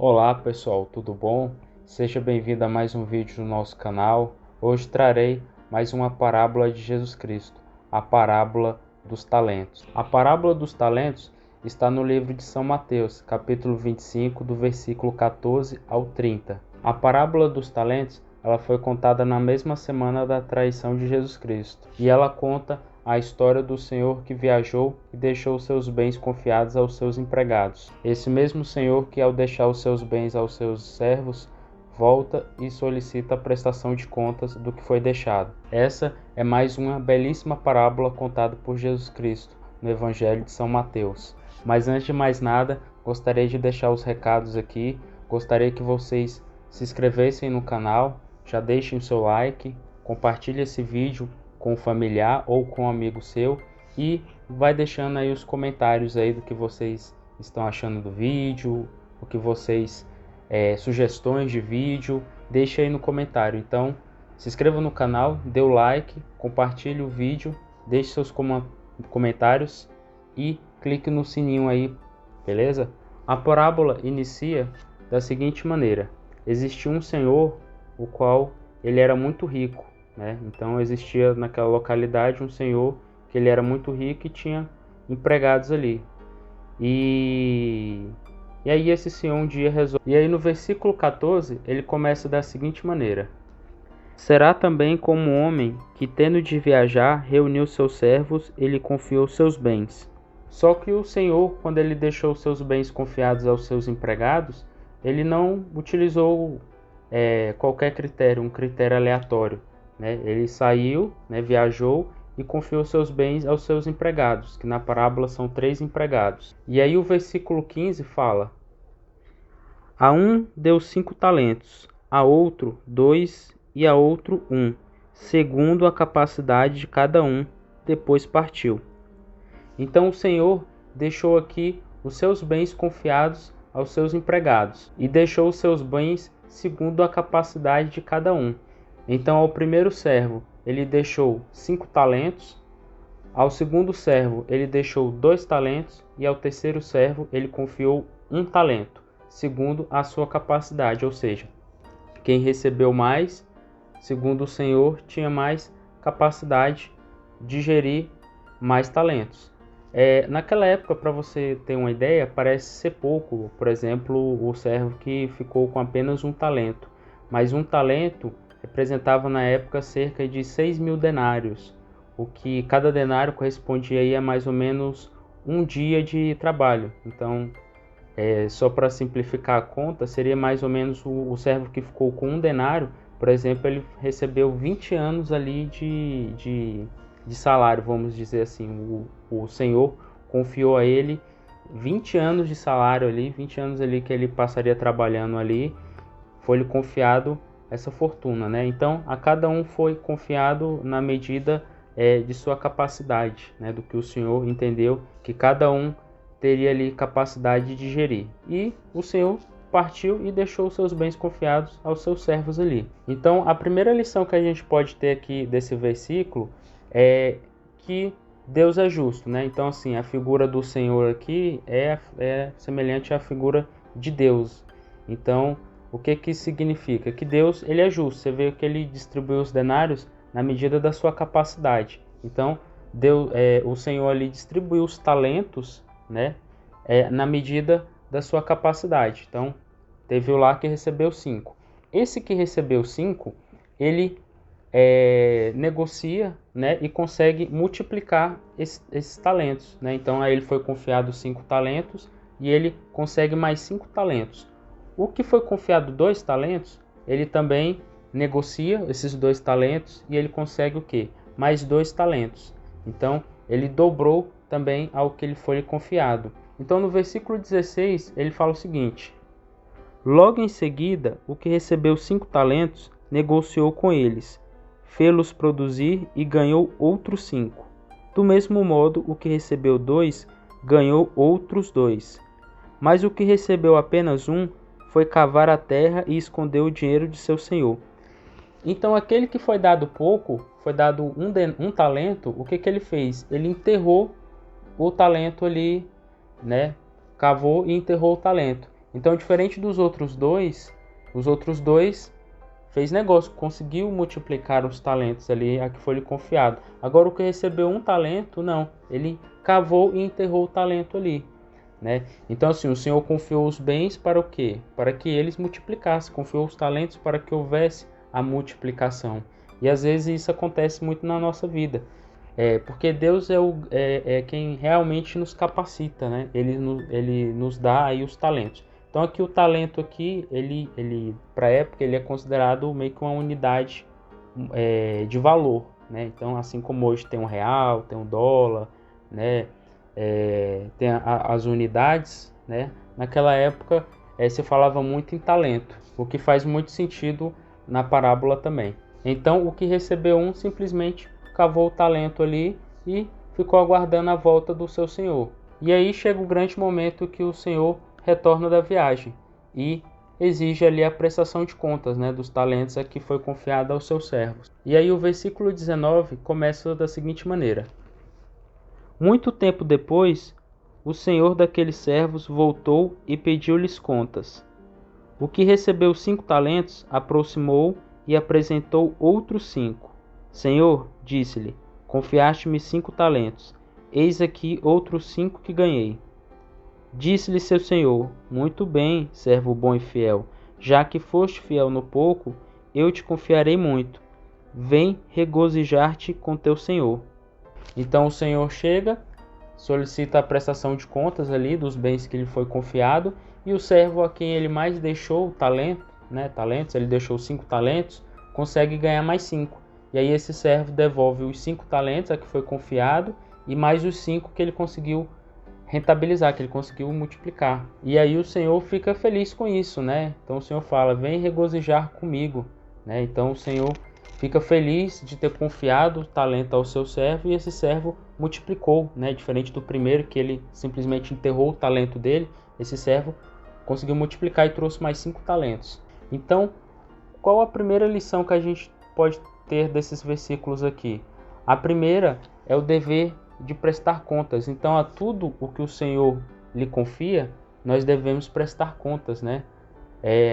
Olá pessoal, tudo bom? Seja bem-vindo a mais um vídeo do nosso canal. Hoje trarei mais uma parábola de Jesus Cristo, a parábola dos talentos. A parábola dos talentos está no livro de São Mateus, capítulo 25, do versículo 14 ao 30. A parábola dos talentos ela foi contada na mesma semana da traição de Jesus Cristo, e ela conta a história do senhor que viajou e deixou seus bens confiados aos seus empregados. Esse mesmo senhor que, ao deixar os seus bens aos seus servos, volta e solicita a prestação de contas do que foi deixado. Essa é mais uma belíssima parábola contada por Jesus Cristo no Evangelho de São Mateus. Mas antes de mais nada, gostaria de deixar os recados aqui. Gostaria que vocês se inscrevessem no canal, já deixem o seu like, compartilhe esse vídeo com um familiar ou com um amigo seu e vai deixando aí os comentários aí do que vocês estão achando do vídeo, o que vocês sugestões de vídeo, deixe aí no comentário. Então se inscreva no canal, dê o like, compartilhe o vídeo, deixe seus comentários e clique no sininho aí, beleza? A parábola inicia da seguinte maneira: existia um senhor o qual ele era muito rico, né? Então existia naquela localidade um senhor que ele era muito rico e tinha empregados ali. E aí esse senhor um dia resolve. E aí no versículo 14 ele começa da seguinte maneira: será também como um homem que, tendo de viajar, reuniu seus servos e lhe confiou seus bens. Só que o senhor, quando ele deixou seus bens confiados aos seus empregados, ele não utilizou qualquer critério, um critério aleatório, né? Ele saiu, né, viajou e confiou seus bens aos seus empregados, que na parábola são 3 empregados. E aí o versículo 15 fala: a um deu 5 talentos, a outro 2 e a outro 1, segundo a capacidade de cada um, depois partiu. Então o Senhor deixou aqui os seus bens confiados aos seus empregados e deixou os seus bens segundo a capacidade de cada um. Então ao primeiro servo ele deixou 5 talentos, ao segundo servo ele deixou 2 talentos e ao terceiro servo ele confiou 1 talento, segundo a sua capacidade, ou seja, quem recebeu mais, segundo o Senhor, tinha mais capacidade de gerir mais talentos. Naquela época, para você ter uma ideia, parece ser pouco. Por exemplo, o servo que ficou com apenas 1 talento. Mas 1 talento representava na época cerca de 6.000 denários, o que cada denário correspondia aí a mais ou menos um dia de trabalho. Então, só para simplificar a conta, seria mais ou menos o servo que ficou com 1 denário, por exemplo, ele recebeu 20 anos ali de salário, vamos dizer assim. O Senhor confiou a ele 20 anos de salário ali, 20 anos ali que ele passaria trabalhando ali, foi-lhe confiado essa fortuna, né? Então, a cada um foi confiado na medida de sua capacidade, né? Do que o Senhor entendeu que cada um teria ali capacidade de gerir. E o Senhor partiu e deixou os seus bens confiados aos seus servos ali. Então, a primeira lição que a gente pode ter aqui desse versículo é que Deus é justo, né? Então, assim, a figura do Senhor aqui é semelhante à figura de Deus. Então, o que que significa? Que Deus, ele é justo. Você vê que ele distribuiu os denários na medida da sua capacidade. Então, o Senhor ali distribuiu os talentos, né? Na medida da sua capacidade. Então, teve o lá que recebeu 5. Esse que recebeu 5, ele negocia, né, e consegue multiplicar esses talentos, né? Então a ele foi confiado 5 talentos e ele consegue mais 5 talentos. O que foi confiado 2 talentos, ele também negocia esses 2 talentos e ele consegue o quê? Mais 2 talentos. Então ele dobrou também ao que ele foi confiado. Então no versículo 16 ele fala o seguinte: logo em seguida, o que recebeu 5 talentos negociou com eles, fê-los produzir e ganhou outros 5. Do mesmo modo, o que recebeu 2 ganhou outros 2. Mas o que recebeu apenas 1 foi cavar a terra e escondeu o dinheiro de seu senhor. Então aquele que foi dado pouco, foi dado um talento, o que que ele fez? Ele enterrou o talento ali, né? Cavou e enterrou o talento. Então, diferente dos outros dois, os outros dois fez negócio, conseguiu multiplicar os talentos ali a que foi lhe confiado. Agora o que recebeu um talento, não, ele cavou e enterrou o talento ali, né? Então assim, o Senhor confiou os bens para o quê? Para que eles multiplicassem, confiou os talentos para que houvesse a multiplicação. E às vezes isso acontece muito na nossa vida, porque Deus é quem realmente nos capacita, né? Ele nos dá aí os talentos. Então aqui o talento aqui, ele para a época ele é considerado meio que uma unidade de valor, né? Então assim como hoje tem um real, tem um dólar, né? Tem as unidades, né? Naquela época se falava muito em talento, o que faz muito sentido na parábola também. Então o que recebeu um simplesmente cavou o talento ali e ficou aguardando a volta do seu senhor. E aí chega o grande momento que o senhor retorna da viagem e exige ali a prestação de contas, né, dos talentos a que foi confiado aos seus servos. E aí o versículo 19 começa da seguinte maneira: Muito tempo depois, o senhor daqueles servos voltou e pediu-lhes contas. O que recebeu 5 talentos aproximou e apresentou outros 5. Senhor, disse-lhe, confiaste-me 5 talentos. Eis aqui outros 5 que ganhei. Disse-lhe seu senhor, muito bem, servo bom e fiel. Já que foste fiel no pouco, eu te confiarei muito. Vem regozijar-te com teu senhor. Então o senhor chega, solicita a prestação de contas ali dos bens que lhe foi confiado, e o servo a quem ele mais deixou o talento, né, talentos, ele deixou 5 talentos, consegue ganhar mais 5. E aí esse servo devolve os 5 talentos a que foi confiado e mais os 5 que ele conseguiu rentabilizar, que ele conseguiu multiplicar. E aí o Senhor fica feliz com isso, né? Então o Senhor fala, vem regozijar comigo, né? Então o Senhor fica feliz de ter confiado o talento ao seu servo e esse servo multiplicou, né? Diferente do primeiro que ele simplesmente enterrou o talento dele, esse servo conseguiu multiplicar e trouxe mais 5 talentos. Então, qual a primeira lição que a gente pode ter desses versículos aqui? A primeira é o dever de prestar contas. Então, a tudo o que o Senhor lhe confia, nós devemos prestar contas, né?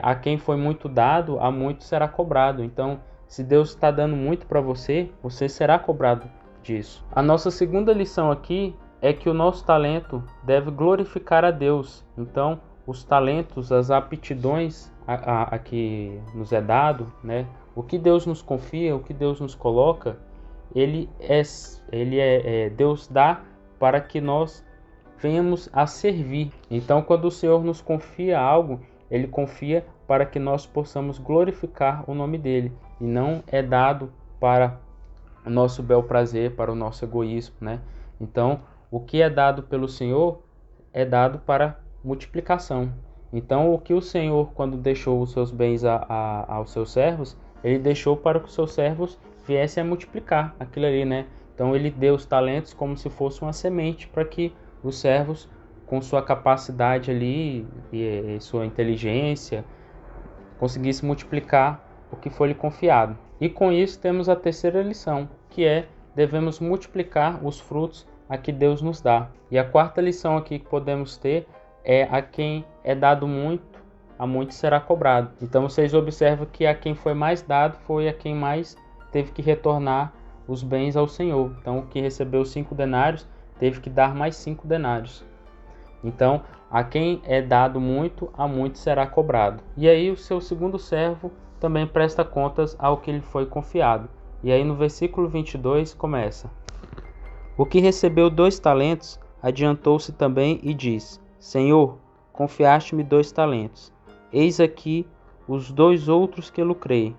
A quem foi muito dado, a muito será cobrado. Então, se Deus está dando muito para você, você será cobrado disso. A nossa segunda lição aqui é que o nosso talento deve glorificar a Deus. Então, os talentos, as aptidões a que nos é dado, né? O que Deus nos confia, o que Deus nos coloca, Deus dá para que nós venhamos a servir. Então, quando o Senhor nos confia algo, Ele confia para que nós possamos glorificar o nome dEle. E não é dado para o nosso bel prazer, para o nosso egoísmo, né? Então, o que é dado pelo Senhor é dado para multiplicação. Então, o que o Senhor, quando deixou os seus bens aos seus servos, Ele deixou para que os seus servos viessem a multiplicar aquilo ali, né? Então ele deu os talentos como se fosse uma semente para que os servos, com sua capacidade ali e sua inteligência, conseguissem multiplicar o que foi lhe confiado. E com isso temos a terceira lição, que é devemos multiplicar os frutos a que Deus nos dá. E a quarta lição aqui que podemos ter é a quem é dado muito, a muito será cobrado. Então vocês observam que a quem foi mais dado foi a quem mais teve que retornar os bens ao Senhor. Então, o que recebeu 5 denários, teve que dar mais 5 denários. Então, a quem é dado muito, a muito será cobrado. E aí, o seu segundo servo também presta contas ao que lhe foi confiado. E aí, no versículo 22, começa: O que recebeu 2 talentos, adiantou-se também e disse: Senhor, confiaste-me 2 talentos. Eis aqui os 2 outros que lucrei.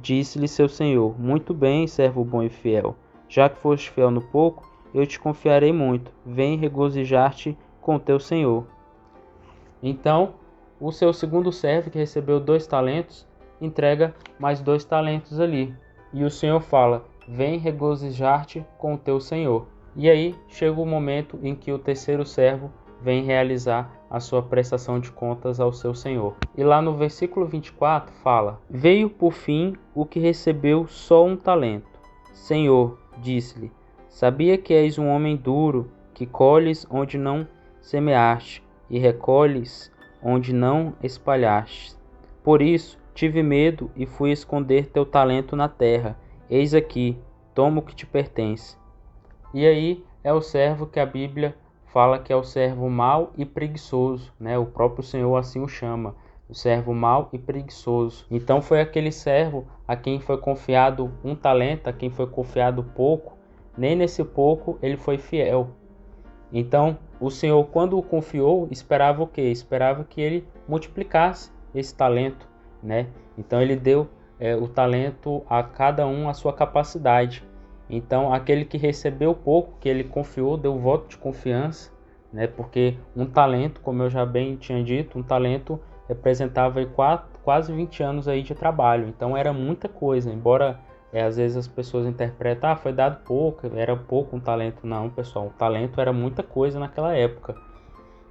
Disse-lhe seu senhor, muito bem, servo bom e fiel. Já que foste fiel no pouco, eu te confiarei muito. Vem regozijar-te com teu senhor. Então, o seu segundo servo, que recebeu 2 talentos, entrega mais 2 talentos ali. E o Senhor fala, vem regozijar-te com o teu senhor. E aí, chega o momento em que o terceiro servo vem realizar a sua prestação de contas ao seu senhor. E lá no versículo 24 fala: Veio por fim o que recebeu só 1 talento. Senhor, disse-lhe, sabia que és um homem duro, que colhes onde não semeaste, e recolhes onde não espalhaste. Por isso tive medo e fui esconder teu talento na terra. Eis aqui, toma o que te pertence. E aí é o servo que a Bíblia fala que é o servo mau e preguiçoso, né? O próprio Senhor assim o chama, o servo mau e preguiçoso. Então foi aquele servo a quem foi confiado um talento, a quem foi confiado pouco, nem nesse pouco ele foi fiel. Então o Senhor, quando o confiou, esperava o quê? Esperava que ele multiplicasse esse talento, né? Então ele deu o talento a cada um a sua capacidade. Então aquele que recebeu pouco, que ele confiou, deu voto de confiança, né? Porque um talento, como eu já bem tinha dito, um talento representava quase 20 anos aí de trabalho. Então era muita coisa, embora às vezes as pessoas interpretam, foi dado pouco, era pouco um talento. Não, pessoal, o talento era muita coisa naquela época.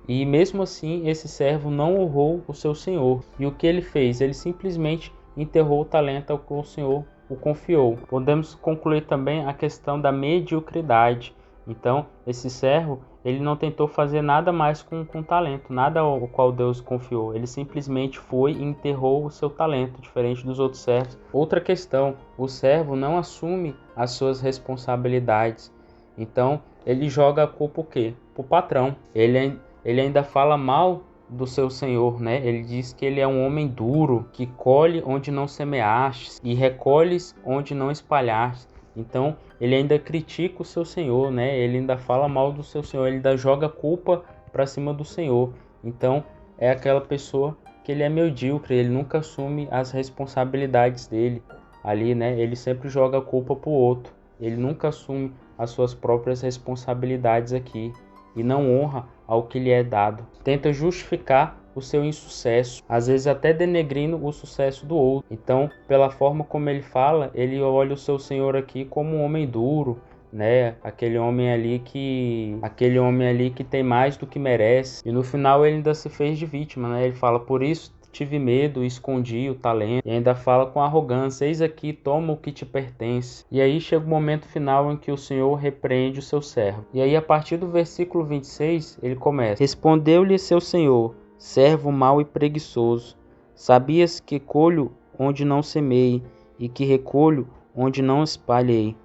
E mesmo assim, esse servo não honrou o seu senhor. E o que ele fez? Ele simplesmente enterrou o talento ao que o senhor o confiou. Podemos concluir também a questão da mediocridade. Então, esse servo, ele não tentou fazer nada mais com talento, nada ao qual Deus confiou. Ele simplesmente foi e enterrou o seu talento, diferente dos outros servos. Outra questão, o servo não assume as suas responsabilidades. Então, ele joga a culpa o quê? Para o patrão. Ele ainda fala mal do seu senhor, né? Ele diz que ele é um homem duro, que colhe onde não semeastes e recolhes onde não espalhaste. Então, ele ainda critica o seu senhor, né? Ele ainda fala mal do seu senhor, ele ainda joga a culpa para cima do senhor. Então, é aquela pessoa que ele é medíocre, ele nunca assume as responsabilidades dele ali, né? Ele sempre joga a culpa pro outro. Ele nunca assume as suas próprias responsabilidades aqui e não honra ao que lhe é dado. Tenta justificar o seu insucesso, às vezes até denegrindo o sucesso do outro. Então, pela forma como ele fala, ele olha o seu senhor aqui como um homem duro, né? Aquele homem ali que tem mais do que merece. E no final ele ainda se fez de vítima, né? Ele fala: por isso tive medo, escondi o talento. E ainda fala com arrogância: eis aqui, toma o que te pertence. E aí chega o momento final em que o Senhor repreende o seu servo. E aí a partir do versículo 26 ele começa: respondeu-lhe seu senhor: servo mau e preguiçoso, sabias que colho onde não semei e que recolho onde não espalhei.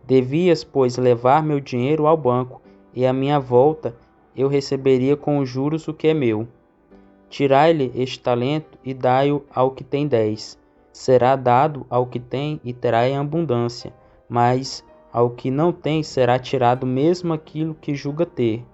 Devias, pois, levar meu dinheiro ao banco, e à minha volta eu receberia com os juros o que é meu. Tirai-lhe este talento e dai-o ao que tem 10. Será dado ao que tem e terá em abundância, mas ao que não tem será tirado mesmo aquilo que julga ter.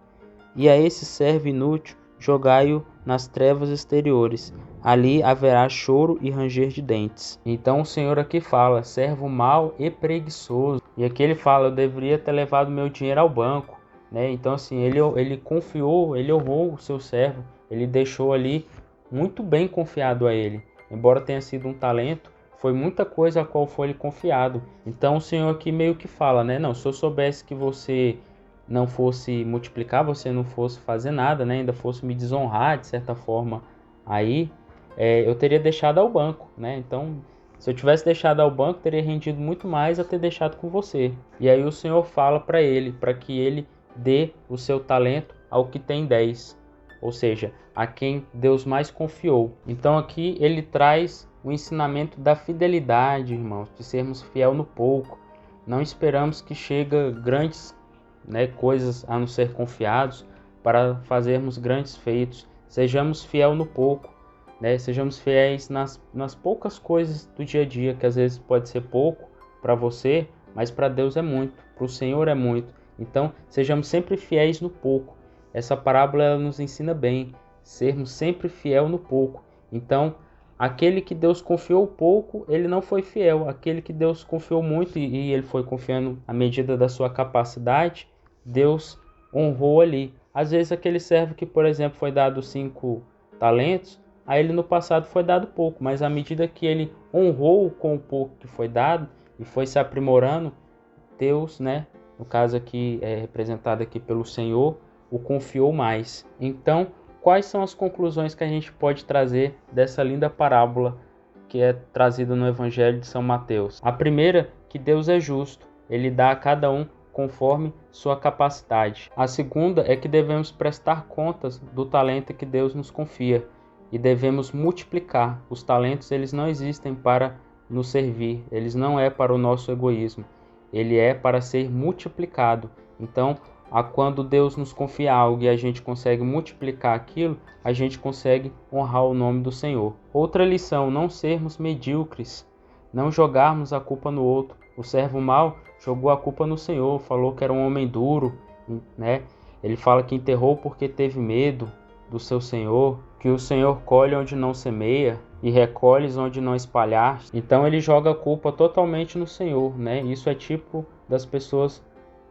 E a esse servo inútil jogai-o nas trevas exteriores. Ali haverá choro e ranger de dentes. Então o Senhor aqui fala: servo mau e preguiçoso. E aqui ele fala: eu deveria ter levado meu dinheiro ao banco, né? Então assim, ele confiou, ele honrou o seu servo. Ele deixou ali muito bem confiado a ele. Embora tenha sido um talento, foi muita coisa a qual foi lhe confiado. Então o Senhor aqui meio que fala, né? Não, se eu soubesse que você não fosse multiplicar, você não fosse fazer nada, né? Ainda fosse me desonrar de certa forma, aí eu teria deixado ao banco, né? Então, se eu tivesse deixado ao banco, teria rendido muito mais a ter deixado com você. E aí o Senhor fala para ele, para que ele dê o seu talento ao que tem 10, ou seja, a quem Deus mais confiou. Então aqui ele traz o ensinamento da fidelidade, irmãos, de sermos fiel no pouco. Não esperamos que chegue grandes, né, coisas a nos ser confiados para fazermos grandes feitos. Sejamos fiel no pouco, né? Sejamos fiéis nas poucas coisas do dia a dia, que às vezes pode ser pouco para você, mas para Deus é muito, para o Senhor é muito. Então, sejamos sempre fiéis no pouco. Essa parábola ela nos ensina bem, sermos sempre fiel no pouco. Então, aquele que Deus confiou pouco, ele não foi fiel. Aquele que Deus confiou muito e ele foi confiando à medida da sua capacidade, Deus honrou ali. Às vezes aquele servo que, por exemplo, foi dado 5 talentos, a ele no passado foi dado pouco, mas à medida que ele honrou com o pouco que foi dado e foi se aprimorando, Deus, né, no caso aqui representado aqui pelo Senhor, o confiou mais. Então, quais são as conclusões que a gente pode trazer dessa linda parábola que é trazida no Evangelho de São Mateus? A primeira, que Deus é justo, ele dá a cada um conforme sua capacidade. A segunda é que devemos prestar contas do talento que Deus nos confia e devemos multiplicar. Os talentos, eles não existem para nos servir, eles não é para o nosso egoísmo, ele é para ser multiplicado. Então, quando Deus nos confia algo e a gente consegue multiplicar aquilo, a gente consegue honrar o nome do Senhor. Outra lição, não sermos medíocres, não jogarmos a culpa no outro. O servo mau jogou a culpa no Senhor, falou que era um homem duro, né? Ele fala que enterrou porque teve medo do seu Senhor, que o Senhor colhe onde não semeia e recolhes onde não espalhaste. Então ele joga a culpa totalmente no Senhor, né? Isso é tipo das pessoas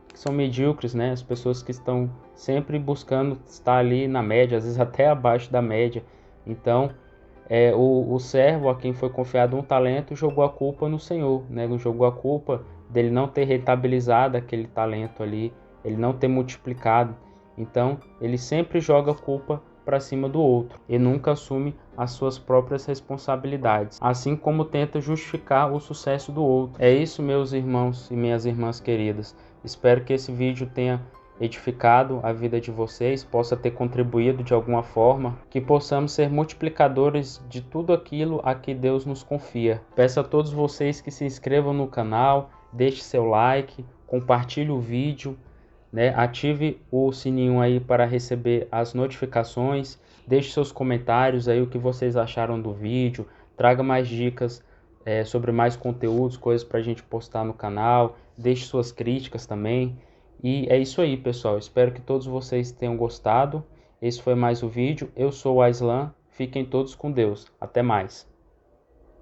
que são medíocres, né? As pessoas que estão sempre buscando estar ali na média, às vezes até abaixo da média. Então, o servo a quem foi confiado um talento jogou a culpa no Senhor, né? Jogou a culpa dele não ter rentabilizado aquele talento ali, ele não ter multiplicado. Então, ele sempre joga a culpa para cima do outro e nunca assume as suas próprias responsabilidades, assim como tenta justificar o sucesso do outro. É isso, meus irmãos e minhas irmãs queridas. Espero que esse vídeo tenha edificado a vida de vocês, possa ter contribuído de alguma forma, que possamos ser multiplicadores de tudo aquilo a que Deus nos confia. Peço a todos vocês que se inscrevam no canal, deixe seu like, compartilhe o vídeo, né? Ative o sininho aí para receber as notificações, deixe seus comentários aí o que vocês acharam do vídeo, traga mais dicas sobre mais conteúdos, coisas para a gente postar no canal, deixe suas críticas também. E é isso aí, pessoal, espero que todos vocês tenham gostado. Esse foi mais um vídeo, eu sou o Aislan, fiquem todos com Deus, até mais.